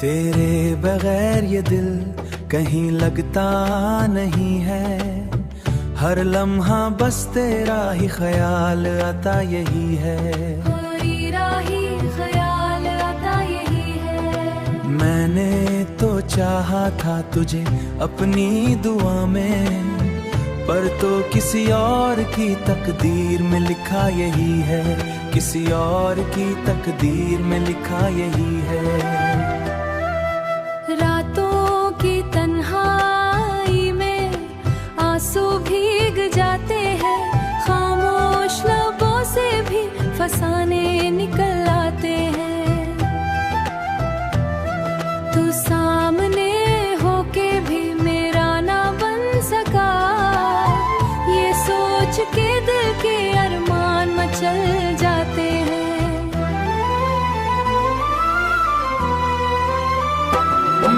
तेरे बगैर ये दिल कहीं लगता नहीं है, हर लम्हा बस तेरा ही ख्याल आता यही है। तेरा ही ख्याल आता यही है। मैंने तो चाहा था तुझे अपनी दुआ में, पर तो किसी और की तकदीर में लिखा यही है, किसी और की तकदीर में लिखा यही है। रातों की तन्हाई में आंसू भीग जाते हैं, खामोश लबों से भी फसाने निकल आते हैं। तू सामने होके भी मेरा ना बन सका, ये सोच के दिल के अरमान मचल जाते हैं।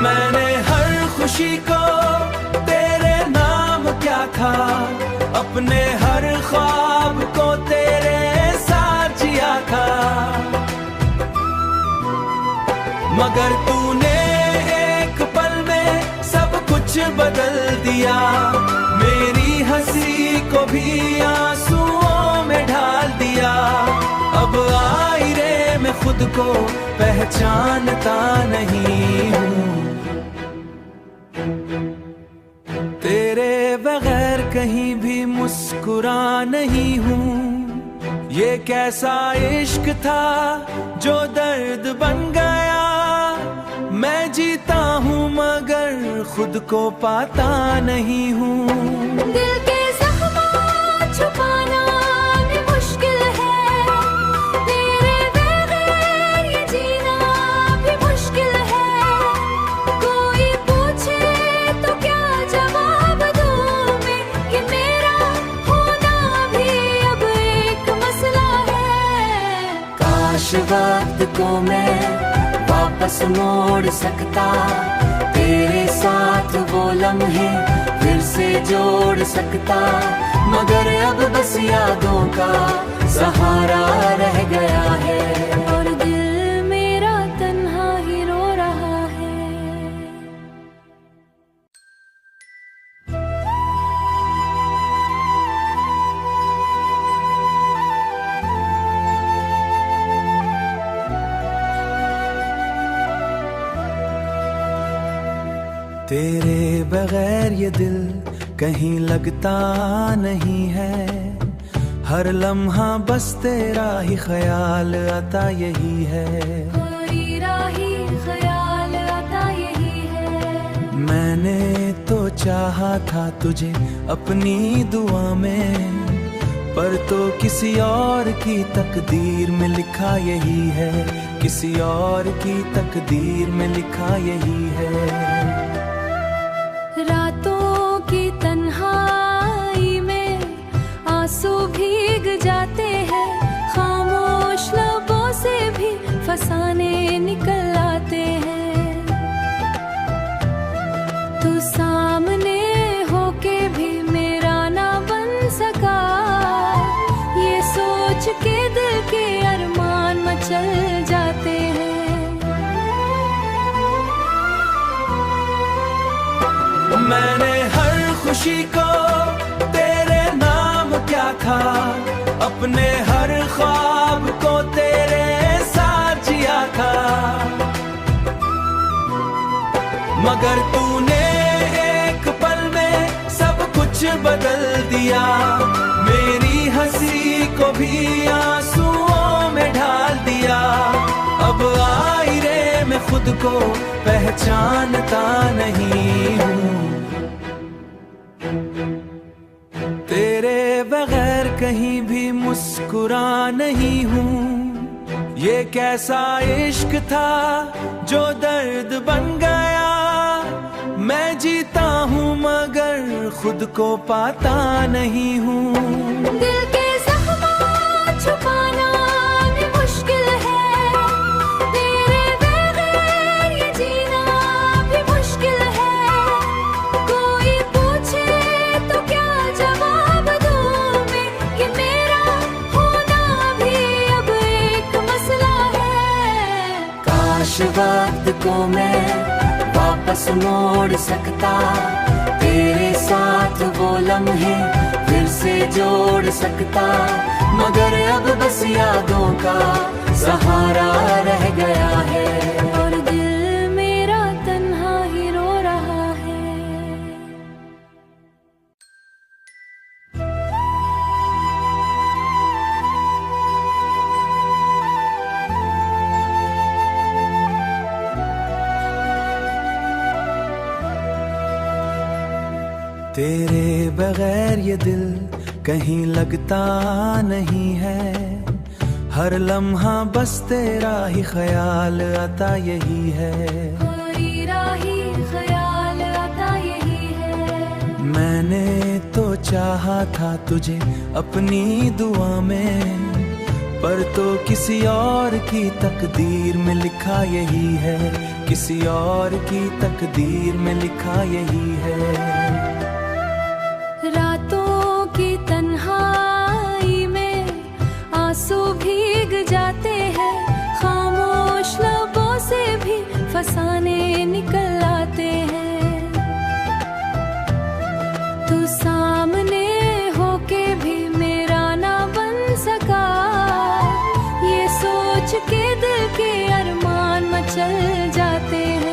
मैंने हर खुशी को तेरे नाम क्या था, अपने हर ख्वाब को तेरे साथ जिया था, मगर तूने एक पल में सब कुछ बदल दिया। मेरी हंसी को भी आंसुओं में ढाल दिया। अब आईने में खुद को पहचानता नहीं हूँ, तेरे बगैर कहीं भी मुस्कुरा नहीं हूँ। ये कैसा इश्क था जो दर्द बन गया, मैं जीता हूँ मगर खुद को पाता नहीं हूँ। दिल के ज़ख्म छुपाना भी मुश्किल है, तेरे बगैर ये जीना भी मुश्किल है। कोई पूछे तो क्या जवाब दूँ मैं, कि मेरा होना भी अब एक मसला है। काश वक्त को मैं वापस मोड़ सकता, तेरे साथ वो लम्हे फिर से जोड़ सकता, मगर अब बस यादों का सहारा रह गया है। और दिल मेरा तन्हा ही रो रहा है। तेरे बगैर ये दिल कहीं लगता नहीं है, हर लम्हा बस तेरा ही ख्याल आता यही है। तेरा ही ख्याल आता यही है। मैंने तो चाहा था तुझे अपनी दुआ में, पर तो किसी और की तकदीर में लिखा यही है, किसी और की तकदीर में लिखा यही है। रातों की तन्हाई में आंसू भीग जाते हैं, खामोश लबों से भी फसाने निकल आते हैं। तू सामने होके भी मेरा ना बन सका, ये सोच के दिल के अरमान मचल जाते हैं। मैंने हर खुशी को तेरे नाम क्या था, अपने हर ख्वाब को तेरे साथ जिया था, मगर तूने एक पल में सब कुछ बदल दिया। मेरी हंसी को भी आंसुओं में ढाल दिया। अब आईने में खुद को पहचानता नहीं हूँ, तेरे बगैर कहीं भी मुस्कुरा नहीं हूँ। ये कैसा इश्क था जो दर्द बन गया, मैं जीता हूँ मगर खुद को पाता नहीं हूँ। दिल के ज़ख्म छुपाना भी मुश्किल है, तेरे बगैर ये जीना भी मुश्किल है। कोई पूछे तो क्या जवाब दूँ मैं, कि मेरा होना भी अब एक मसला है। काश वक्त को मैं वापस मोड़ सकता, तेरे साथ वो लम्हे फिर से जोड़ सकता, मगर अब बस यादों का सहारा रह गया है और दिल मेरा तन्हा ही रो रहा है। तेरे बगैर ये दिल कहीं लगता नहीं है, हर लम्हा बस तेरा ही ख्याल आता यही है, तेरा ही ख्याल आता यही है। मैंने तो चाहा था तुझे अपनी दुआ में, पर तो किसी और की तकदीर में लिखा यही है, किसी और की तकदीर में लिखा यही है। रातों की तन्हाई में आंसू भीग जाते हैं, खामोश लबों से भी फसाने निकल आते हैं। तू सामने होके भी मेरा ना बन सका, ये सोच के दिल के अरमान मचल जाते हैं।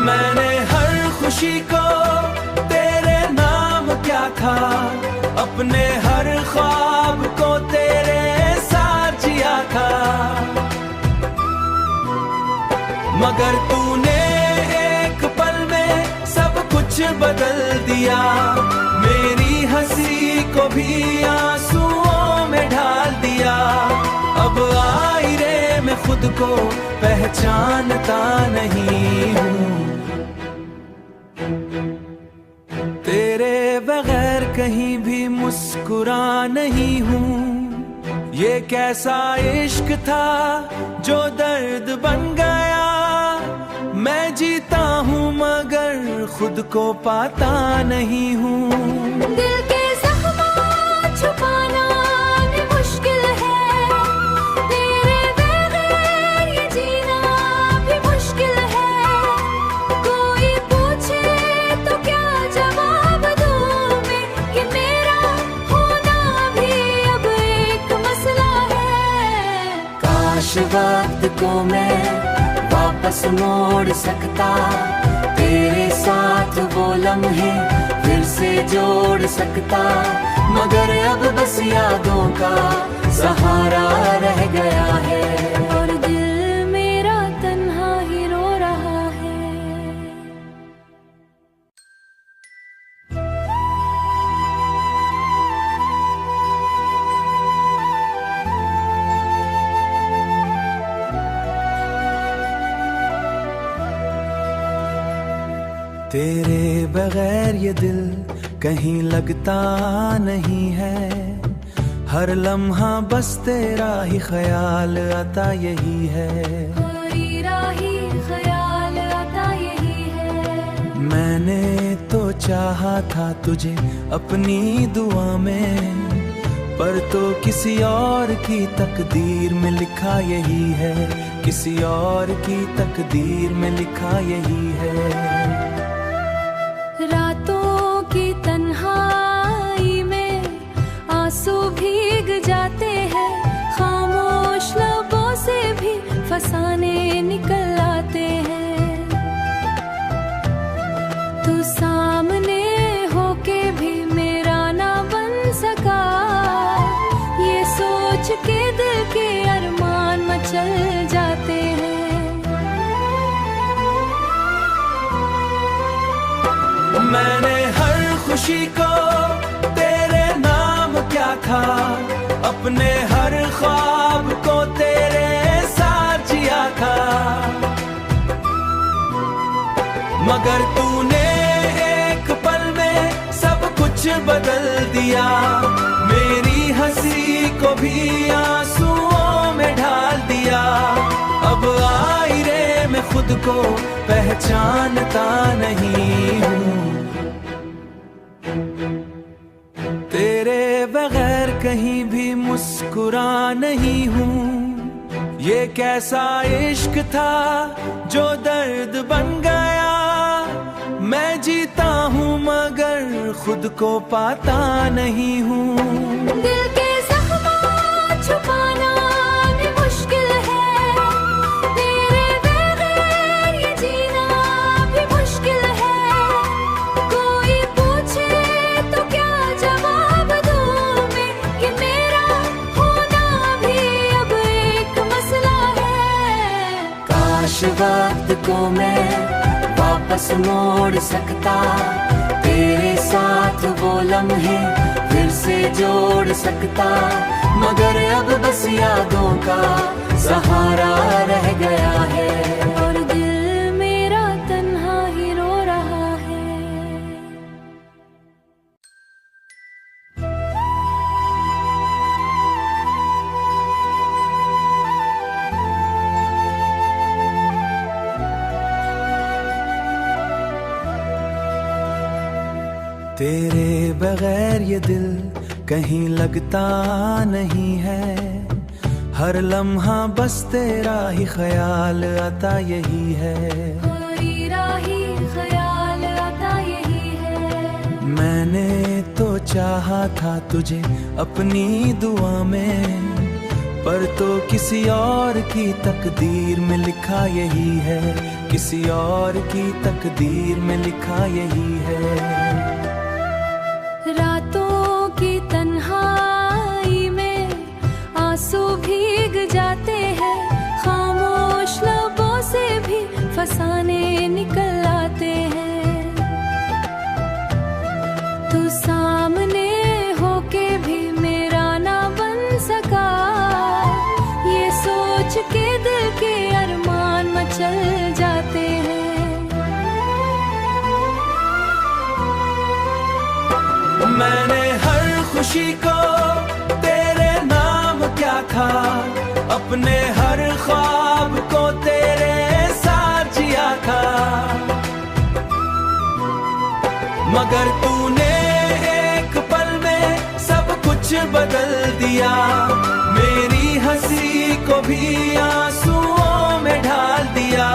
मैंने हर खुशी को तेरे नाम क्या था, अपने हर ख्वाब को तेरे साथ जिया था, मगर तूने एक पल में सब कुछ बदल दिया, मेरी हंसी को भी आंसुओं में ढाल दिया। अब आईने में खुद को पहचानता नहीं हूँ, तेरे बगैर कहीं भी मुस्कुरा नहीं हूँ। ये कैसा इश्क था जो दर्द बन गया, मैं जीता हूँ मगर खुद को पाता नहीं हूँ। दिल के जख्म छुपाना भी मुश्किल है, तेरे बगैर ये जीना भी मुश्किल है। कोई पूछे तो क्या जवाब दूं मैं, कि मेरा होना भी अब एक मसला है। काश वक्त को मैं वापस मोड़ सकता, तेरे साथ वो लम्हे फिर से जोड़ सकता, मगर अब बस यादों का सहारा रह गया है और दिल मेरा तन्हा ही रो रहा है। तेरे बगैर ये दिल कहीं लगता नहीं है, हर लम्हा बस तेरा ही ख्याल आता यही है, तेरा ही ख्याल आता यही है। मैंने तो चाहा था तुझे अपनी दुआ में, पर तो किसी और की तकदीर में लिखा यही है, किसी और की तकदीर में लिखा यही है। रातों की तन्हाई में आंसू भीग जाते हैं, खामोश लबों से भी फसाने निकल आते हैं। तू सामने होके भी मेरा ना बन सका, ये सोच के दिल के अरमान मचल जाते हैं। मैंने हर खुशी को तेरे नाम क्या था, अपने हर ख्वाब को तेरे साथ जिया था, मगर तूने एक पल में सब कुछ बदल दिया, मेरी हंसी को भी आंसुओं में ढाल दिया। अब आईने में खुद को पहचानता नहीं हूँ, तेरे बगैर कहीं भी मुस्कुरा नहीं हूँ। ये कैसा इश्क था जो दर्द बन गया। मैं जीता हूँ मगर खुद को पाता नहीं हूँ। दिल के जख्म छुपाना भी मुश्किल है, तेरे बगैर ये जीना भी मुश्किल है। कोई पूछे तो क्या जवाब दूं मैं कि मेरा होना भी अब एक मसला है। काश वक्त को मैं वापस मोड़ सकता, तेरे साथ वो लम्हे फिर से जोड़ सकता। मगर अब बस यादों का सहारा रह गया है, और दिल मेरा तन्हा ही रो रहा है। तेरे बगैर ये दिल कहीं लगता नहीं है। हर लम्हा बस तेरा ही ख्याल आता यही है। तेरा ही ख्याल आता यही है। मैंने तो चाहा था तुझे अपनी दुआ में, पर तो किसी और की तकदीर में लिखा यही है। किसी और की तकदीर में लिखा यही है। रातों की तन्हाई में आंसू भीग जाते हैं, खामोश लबों से भी फसाने निकल आते हैं। तू सामने होके भी मेरा ना बन सका, ये सोच के दिल के अरमान मचल जाते हैं। मैंने हर खुशी को तेरे नाम क्या था, अपने हर ख्वाब को तेरे साथ जिया था। मगर तूने एक पल में सब कुछ बदल दिया। मेरी हंसी को भी आंसुओं में ढाल दिया।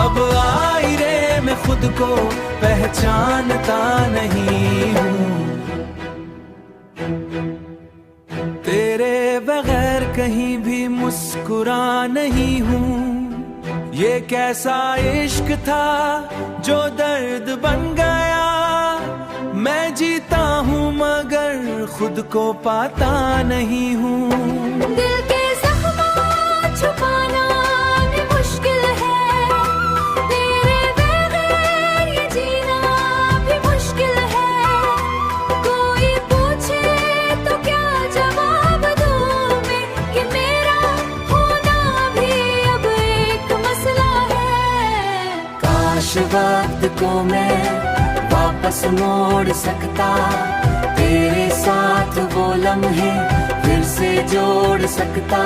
अब आईने में खुद को पहचानता नहीं हूँ। तेरे बगैर कहीं भी मुस्कुरा नहीं हूँ। ये कैसा इश्क था जो दर्द बन गया। मैं जीता हूँ मगर खुद को पाता नहीं हूँ। दिल के जख्म छुपाना भी मुश्किल है, तेरे बगैर ये जीना भी मुश्किल है। कोई पूछे तो क्या जवाब दूं मैं कि मेरा होना भी अब एक मसला है। काश वक्त को मैं वापस मोड़ सकता, तेरे साथ वो लम्हे फिर से जोड़ सकता।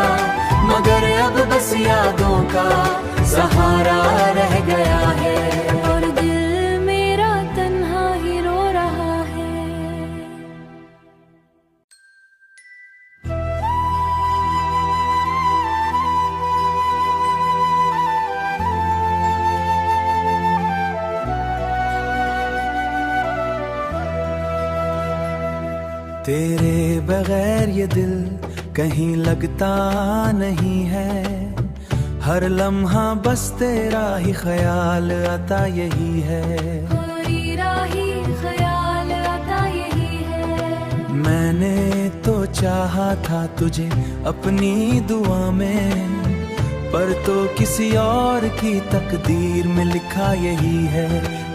मगर अब बस यादों का सहारा रह गया है, और दिल मेरा तन्हा ही रो रहा है। तेरे बगैर ये दिल कहीं लगता नहीं है। हर लम्हा बस तेरा ही ख्याल आता यही है। तेरा ही ख्याल आता यही है। मैंने तो चाहा था तुझे अपनी दुआ में, पर तो किसी और की तकदीर में लिखा यही है।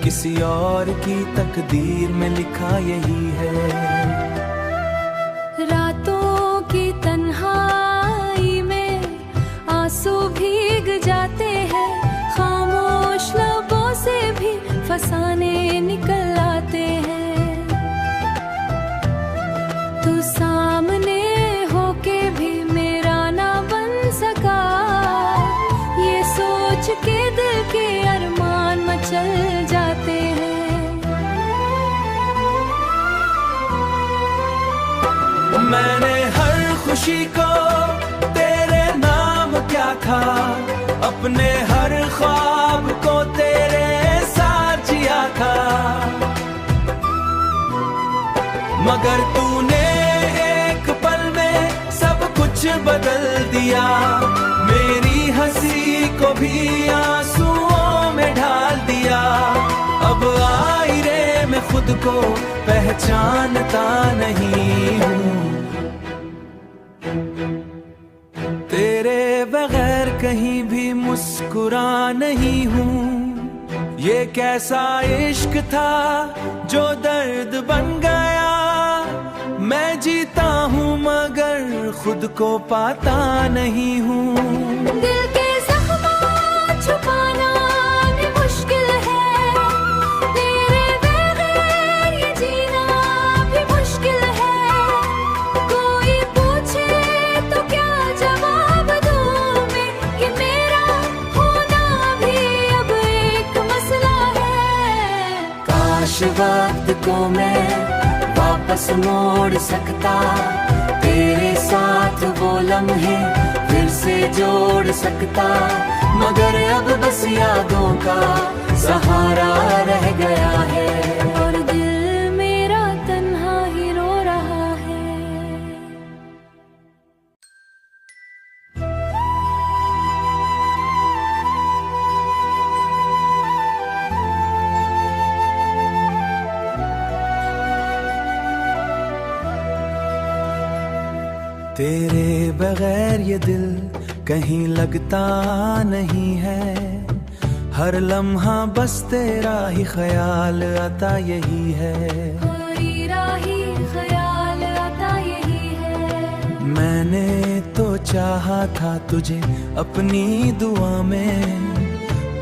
किसी और की तकदीर में लिखा यही है। रातों की तन्हाई में आंसू भीग जाते हैं, खामोश लबों से भी फसाने निकल आते हैं। तू सामने होके भी मेरा ना बन सका, ये सोच के दिल के अरमान मचल जाते हैं। मैंने हर खुशी को तेरे नाम क्या था, अपने हर ख्वाब को तेरे साथ जिया था। मगर तूने एक पल में सब कुछ बदल दिया, मेरी हंसी को भी आंसुओं में ढाल दिया। अब आईने में खुद को पहचानता नहीं हूँ, तेरे बगैर कहीं भी मुस्कुरा नहीं हूँ। ये कैसा इश्क था जो दर्द बन गया, मैं जीता हूँ मगर खुद को पाता नहीं हूँ। दिल के ज़ख्म छुपाना भी मुश्किल है, तेरे बगैर ये जीना भी मुश्किल है। कोई पूछे तो क्या जवाब दूँ मैं, कि मेरा होना भी अब एक मसला है। काश वक्त को मैं वापस मोड़ सकता, तेरे साथ वो लम्हे फिर से जोड़ सकता। मगर अब बस यादों का सहारा रह गया है, और दिल मेरा तन्हा ही रो रहा है। तेरे बगैर ये दिल कहीं लगता नहीं है, हर लम्हा बस तेरा ही ख्याल आता यही है। तेरा ही ख्याल आता यही है। मैंने तो चाहा था तुझे अपनी दुआ में,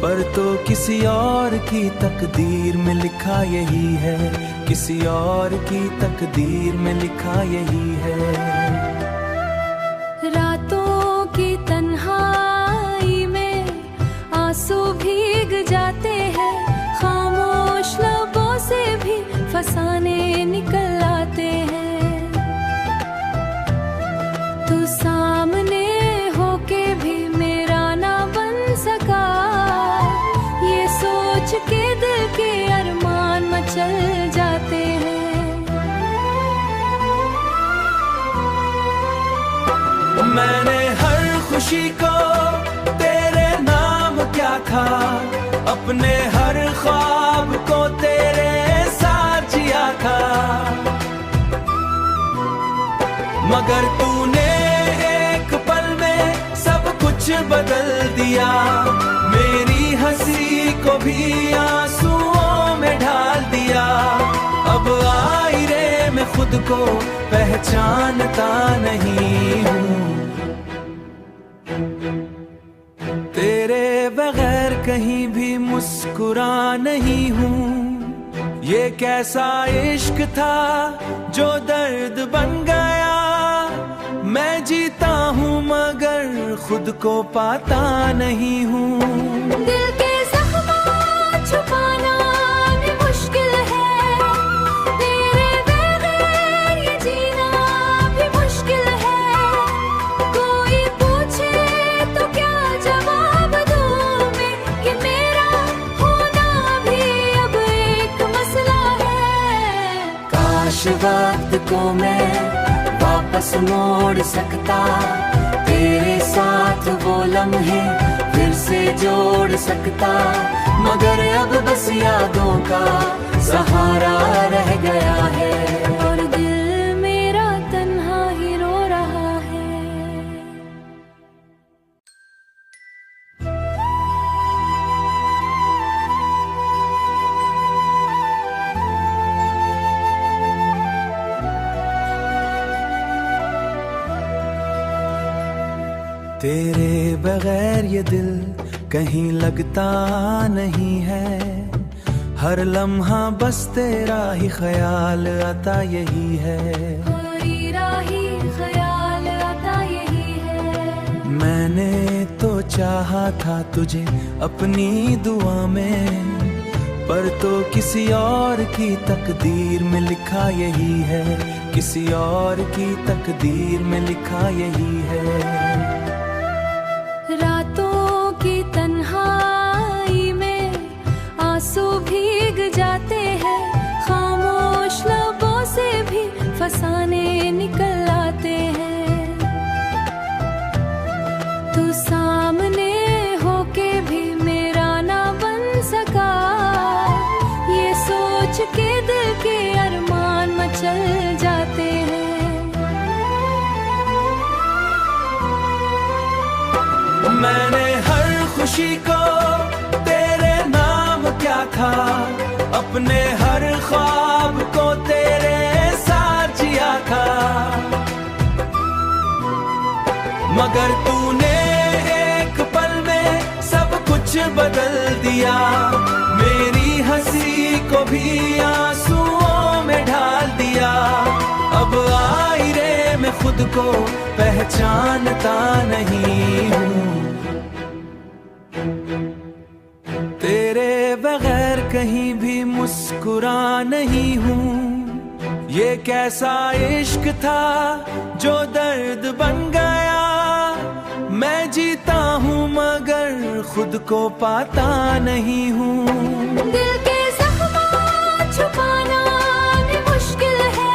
पर तो किसी और की तकदीर में लिखा यही है, किसी और की तकदीर में लिखा यही है। रातों की तन्हाई में आंसू भीग जाते हैं, खामोश लबों से भी फसाने निकल आते हैं। तू सामने होके भी मेरा ना बन सका, ये सोच के दिल के अरमान मचल जाते हैं। मैंने हर खुशी को तेरे नाम क्या था, अपने हर ख्वाब को तेरे साथ जिया था। मगर तूने एक पल में सब कुछ बदल दिया, मेरी हंसी को भी आंसुओं में ढाल दिया। अब आईने में खुद को पहचानता नहीं हूँ, तेरे बगैर कहीं भी मुस्कुरा नहीं हूँ। ये कैसा इश्क था जो दर्द बन गया, मैं जीता हूँ मगर खुद को पाता नहीं हूँ। दिल के ज़ख्म छुपाना भी मुश्किल है, तेरे बगैर ये जीना भी मुश्किल है। कोई पूछे तो क्या जवाब दूँ मैं, कि मेरा होना भी अब एक मसला है। काश वक्त को मैं वापस मोड़ सकता, तेरे साथ वो लम्हे फिर से जोड़ सकता। मगर अब बस यादों का सहारा रह गया है, और दिल मेरा तन्हा ही रो रहा है। तेरे बगैर ये दिल कहीं लगता नहीं है, हर लम्हा बस तेरा ही ख्याल आता यही है। तेरा ही ख्याल आता यही है। मैंने तो चाहा था तुझे अपनी दुआ में, पर तो किसी और की तकदीर में लिखा यही है, किसी और की तकदीर में लिखा यही है। रातों की तन्हाई में आंसू भीग जाते हैं, खामोश लबों से भी फसाने निकल आते हैं। तू सामने होके भी मेरा ना बन सका, ये सोच के दिल के अरमान मचल जाते हैं। मैंने हर खुशी को तेरे नाम क्या था, अपने हर ख्वाब को तेरे साथ जिया था, मगर तूने एक पल में सब कुछ बदल दिया। मेरी हंसी को भी आंसुओं में ढाल दिया। अब आईने में खुद को पहचानता नहीं हूँ, तेरे बगैर कहीं भी मुस्कुरा नहीं हूँ। ये कैसा इश्क था जो दर्द बन गया, मैं जीता हूँ मगर खुद को पाता नहीं हूँ। दिल के जख्म छुपाना भी मुश्किल है,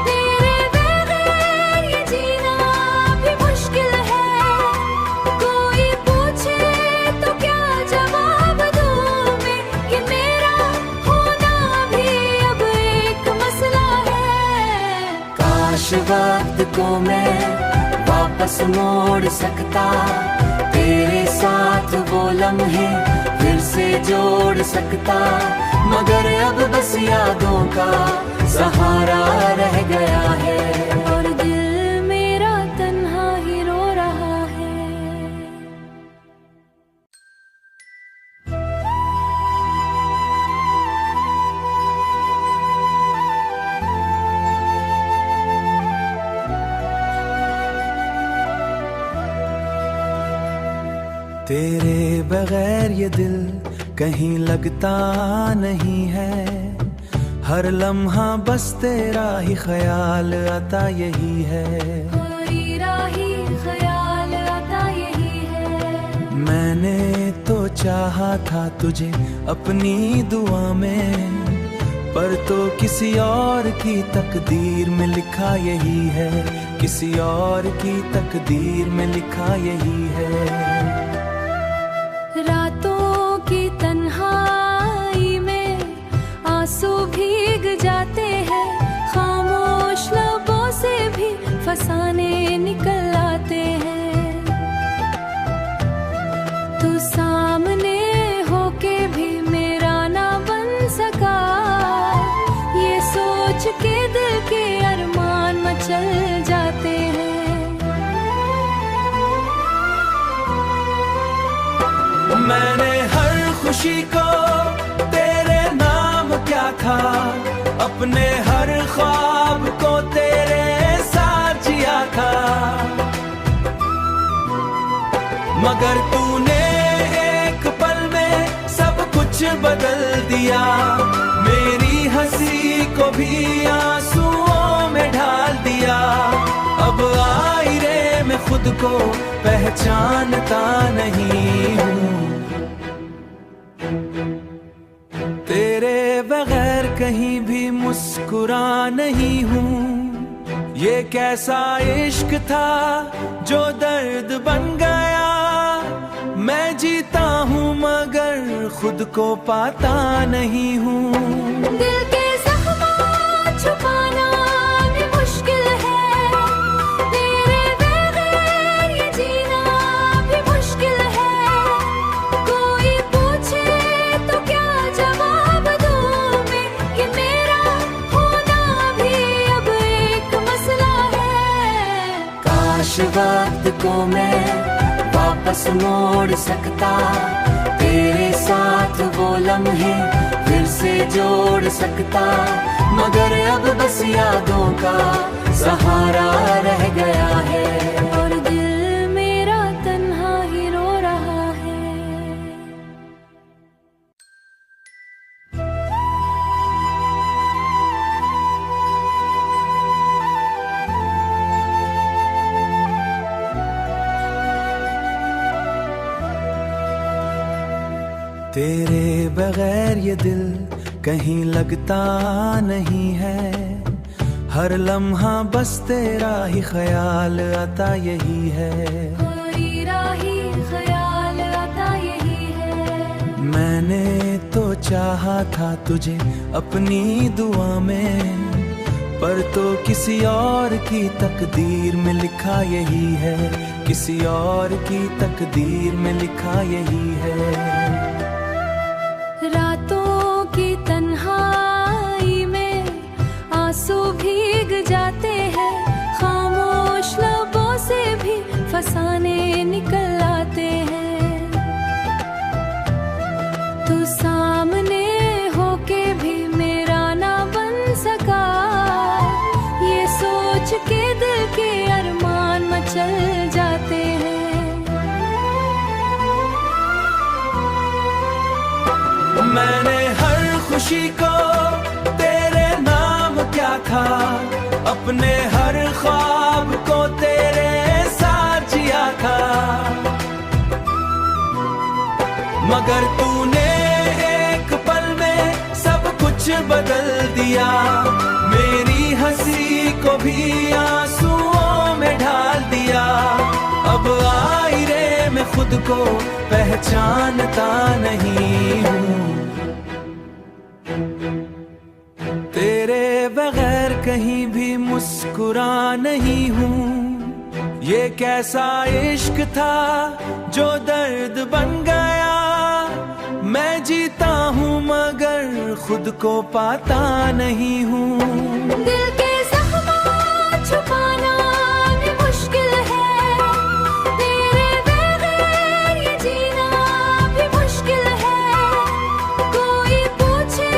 तेरे बगैर ये जीना भी मुश्किल है। कोई पूछे तो क्या जवाब दूं मैं, कि मेरा होना भी अब एक मसला है। काश वक्त को मैं वापस मोड़ सकता, तेरे साथ वो लम्हे फिर से जोड़ सकता, मगर अब बस यादों का सहारा रह गया है। और दिल मेरा तन्हा ही रो रहा है। तेरे बगैर ये दिल कहीं लगता नहीं है, हर लम्हा बस तेरा ही ख्याल आता यही है। तेरा ही ख्याल आता यही है। मैंने तो चाहा था तुझे अपनी दुआ में, पर तो किसी और की तकदीर में लिखा यही है, किसी और की तकदीर में लिखा यही है। रातों की तन्हाई में आंसू भीग जाते हैं, खामोश लबों से भी फसाने निकल आते हैं। तू सामने होके भी मेरा ना बन सका, ये सोच के दिल के अरमान मचल जाते हैं। मैंने हर खुशी को तेरे नाम क्या था, अपने हर ख्वाब को तेरे साथ जिया था, मगर तूने एक पल में सब कुछ बदल दिया। मेरी हंसी को भी आंसुओं में ढाल दिया। अब आईने में खुद को पहचानता नहीं हूँ, तेरे बगैर कहीं भी मुस्कुरा नहीं हूँ। ये कैसा इश्क था जो दर्द बन गया, मैं जीता हूँ मगर खुद को पाता नहीं हूँ। दिल के जख्म छुपाना भी मुश्किल है, तेरे बगैर ये जीना भी मुश्किल है। कोई पूछे तो क्या जवाब दूं मैं, कि मेरा होना भी अब एक मसला है। काश वक्त को मैं वापस मोड़ सकता, तेरे साथ वो लम्हे फिर से जोड़ सकता, मगर अब बस यादों का सहारा रह गया है। और दिल मेरा तन्हा ही रो रहा है। तेरे बगैर ये दिल कहीं लगता नहीं है, हर लम्हा बस तेरा ही ख्याल आता यही है। तेरा ही ख्याल आता यही है। मैंने तो चाहा था तुझे अपनी दुआ में, पर तो किसी और की तकदीर में लिखा यही है, किसी और की तकदीर में लिखा यही है। रातों की तन्हाई में आंसू भीग जाते हैं, खामोश लबों से भी फसाने निकल आते हैं। तू सामने होके भी मेरा ना बन सका, ये सोच के दिल के अरमान मचल जाते हैं। मैंने हर खुशी को तेरे नाम क्या था, अपने हर ख्वाब को तेरे साथ जिया था, मगर तूने एक पल में सब कुछ बदल दिया, मेरी हंसी को भी आंसुओं में ढाल दिया। अब आईने में खुद को पहचानता नहीं हूँ, तेरे बगैर कहीं भी मुस्कुरा नहीं हूँ। ये कैसा इश्क था जो दर्द बन गया, मैं जीता हूँ मगर खुद को पाता नहीं हूँ। दिल के ज़ख्म छुपाना भी मुश्किल है, तेरे बगैर ये जीना भी मुश्किल है। कोई पूछे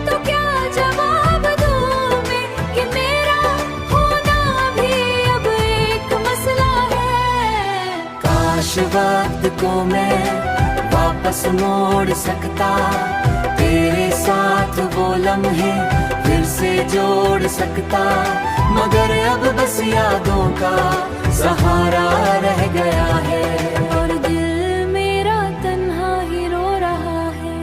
तो क्या जवाब दूँ मैं, कि मेरा होना भी अब एक मसला है। काश वक्त को मैं वापस मोड़ सकता, तेरे साथ वो लम्हे फिर से जोड़ सकता, मगर अब बस यादों का सहारा रह गया है, और दिल मेरा तन्हा ही रो रहा है।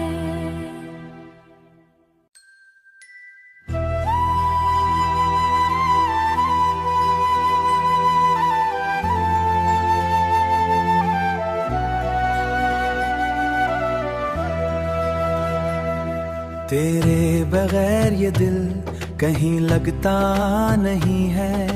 तेरे बगैर ये दिल कहीं लगता नहीं है,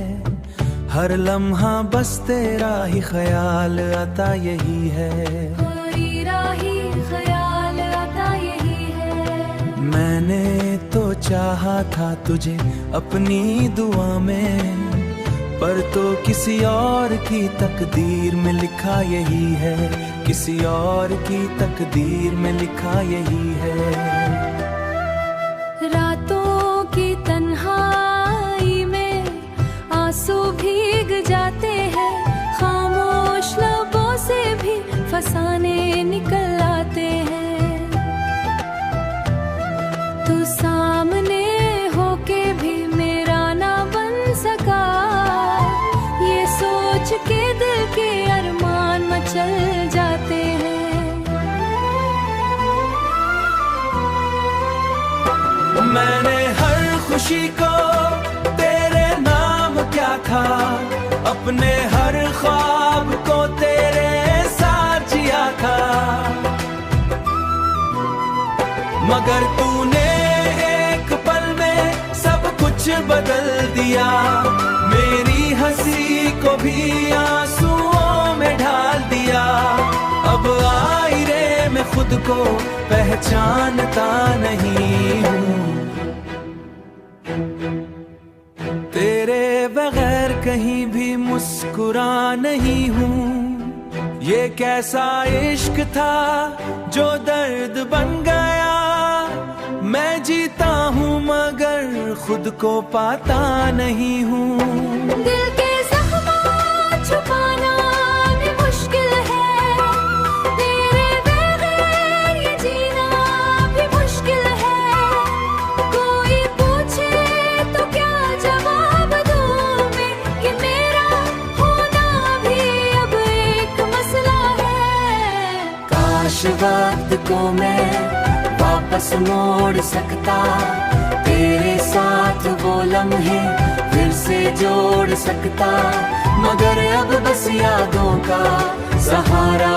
हर लम्हा बस तेरा ही ख्याल आता यही है। तेरा ही ख्याल आता यही है। मैंने तो चाहा था तुझे अपनी दुआ में, पर तो किसी और की तकदीर में लिखा यही है, किसी और की तकदीर में लिखा यही है। रातों की तन्हाई में आंसू भीग जाते हैं, खामोश लबों से भी फसाने निकल आते हैं। तू सामने होके भी मेरा ना बन सका, ये सोच के दिल के अरमान मचल जाते हैं। मैंने हर खुशी को तेरे नाम क्या था, अपने हर ख्वाब को तेरे साथ जिया था, मगर तूने एक पल में सब कुछ बदल दिया, मेरी हंसी को भी आंसुओं में ढाल दिया। अब आईने में खुद को पहचानता नहीं हूँ, तेरे बगैर कहीं भी मुस्कुरा नहीं हूँ। ये कैसा इश्क था जो दर्द बन गया, मैं जीता हूँ मगर खुद को पाता नहीं हूँ। दिल के ज़ख्म छुपाना भी मुश्किल है, तेरे बगैर ये जीना भी मुश्किल है। कोई पूछे तो क्या जवाब दूँ मैं, कि मेरा होना भी अब एक मसला है। काश वक्त वक्त को मैं वापस मोड़ सकता, तेरे साथ वो लम्हे फिर से जोड़ सकता, मगर अब बस यादों का सहारा